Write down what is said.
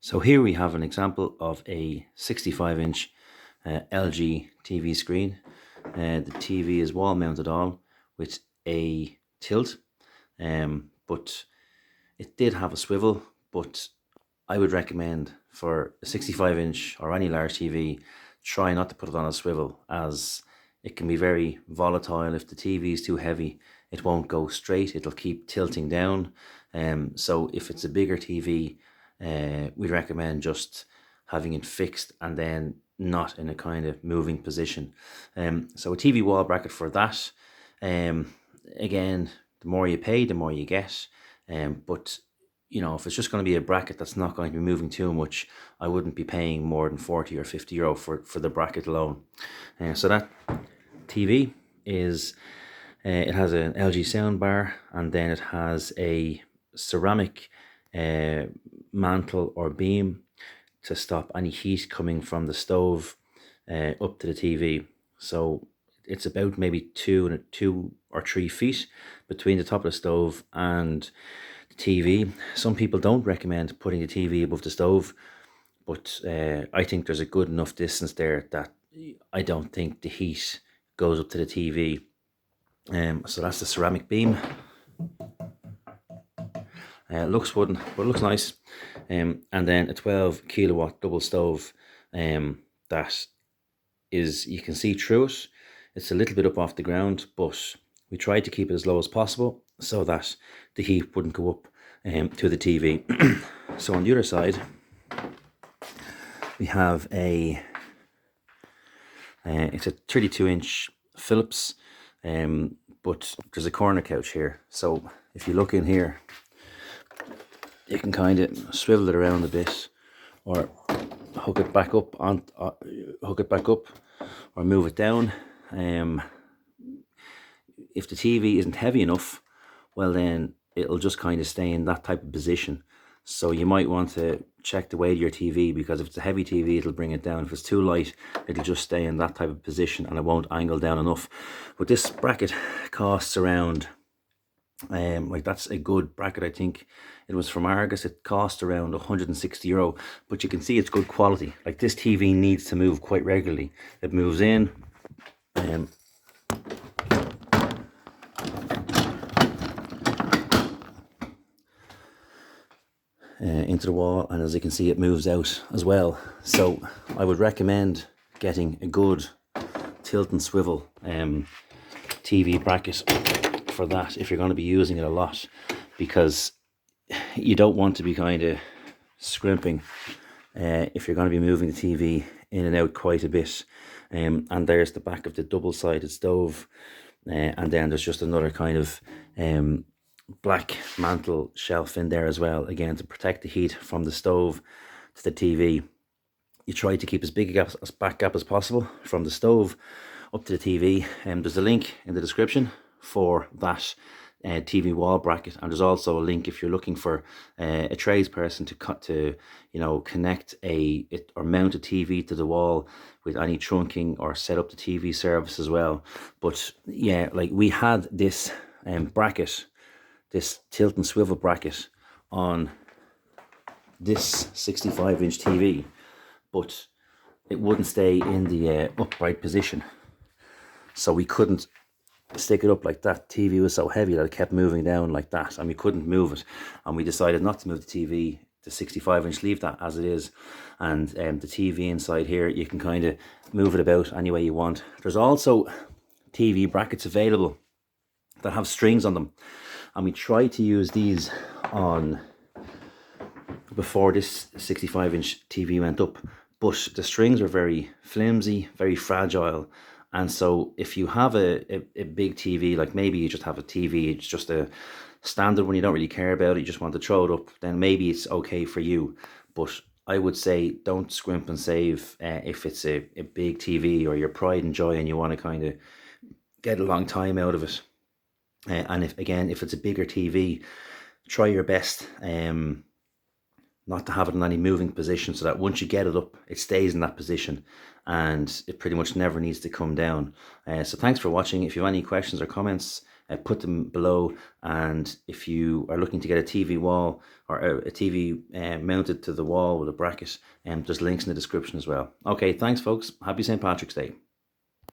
So here we have an example of a 65-inch LG TV screen. The TV is wall mounted on with a tilt, but it did have a swivel, but I would recommend for a 65-inch or any large TV, try not to put it on a swivel, as it can be very volatile. If the TV is too heavy, it won't go straight, it'll keep tilting down. So if it's a bigger TV, we'd recommend just having it fixed and then not in a kind of moving position. So a TV wall bracket for that, again, the more you pay, the more you get. But you know, if it's just going to be a bracket that's not going to be moving too much, I wouldn't be paying more than 40 or 50 euro for the bracket alone. So that TV is, it has an LG sound bar, and then it has a ceramic mantle or beam to stop any heat coming from the stove up to the TV. So it's about maybe 2 or 3 feet between the top of the stove and the TV. Some people don't recommend putting the TV above the stove, but I think there's a good enough distance there that I don't think the heat goes up to the TV. So that's the ceramic beam. It looks wooden, but it looks nice. And then a 12 kilowatt double stove that is, you can see through it. It's a little bit up off the ground, but we tried to keep it as low as possible so that the heat wouldn't go up to the TV. So on the other side, we have it's a 32-inch Philips, but there's a corner couch here. So if you look in here, you can kind of swivel it around a bit, or hook it back up or move it down. If the TV isn't heavy enough, well then it'll just kind of stay in that type of position. So you might want to check the weight of your TV, because if it's a heavy TV, it'll bring it down. If it's too light, it'll just stay in that type of position and it won't angle down enough. But this bracket costs around, like, that's a good bracket. I think it was from Argus. It cost around 160 euro, but you can see it's good quality. Like, this TV needs to move quite regularly. It moves in, into the wall, and as you can see, it moves out as well. So I would recommend getting a good tilt and swivel TV bracket for that if you're going to be using it a lot, because you don't want to be kind of scrimping if you're going to be moving the TV in and out quite a bit. And there's the back of the double-sided stove, and then there's just another kind of black mantle shelf in there as well, again to protect the heat from the stove to the TV. You try to keep as big a back gap as possible from the stove up to the TV. There's a link in the description for that TV wall bracket, and there's also a link if you're looking for a tradesperson to connect or mount a TV to the wall with any trunking, or set up the TV service as well. But yeah, like, we had this bracket, this tilt and swivel bracket, on this 65-inch TV, but it wouldn't stay in the upright position, so we couldn't stick it up like that. TV was so heavy that it kept moving down like that, and we couldn't move it, and we decided not to move the TV to 65-inch, leave that as it is. And the TV inside here, you can kind of move it about any way you want. There's also TV brackets available that have strings on them, and we tried to use these on before this 65-inch TV went up, but the strings are very flimsy, very fragile. And so if you have a big TV, like maybe you just have a TV, it's just a standard one, you don't really care about it, you just want to throw it up, then maybe it's okay for you. But I would say don't scrimp and save if it's a big TV, or your pride and joy, and you want to kind of get a long time out of it. And if it's a bigger TV, try your best not to have it in any moving position, so that once you get it up, it stays in that position and it pretty much never needs to come down. So thanks for watching. If you have any questions or comments, put them below. And if you are looking to get a TV wall or a TV mounted to the wall with a bracket, there's links in the description as well. Okay, thanks folks. Happy St. Patrick's Day.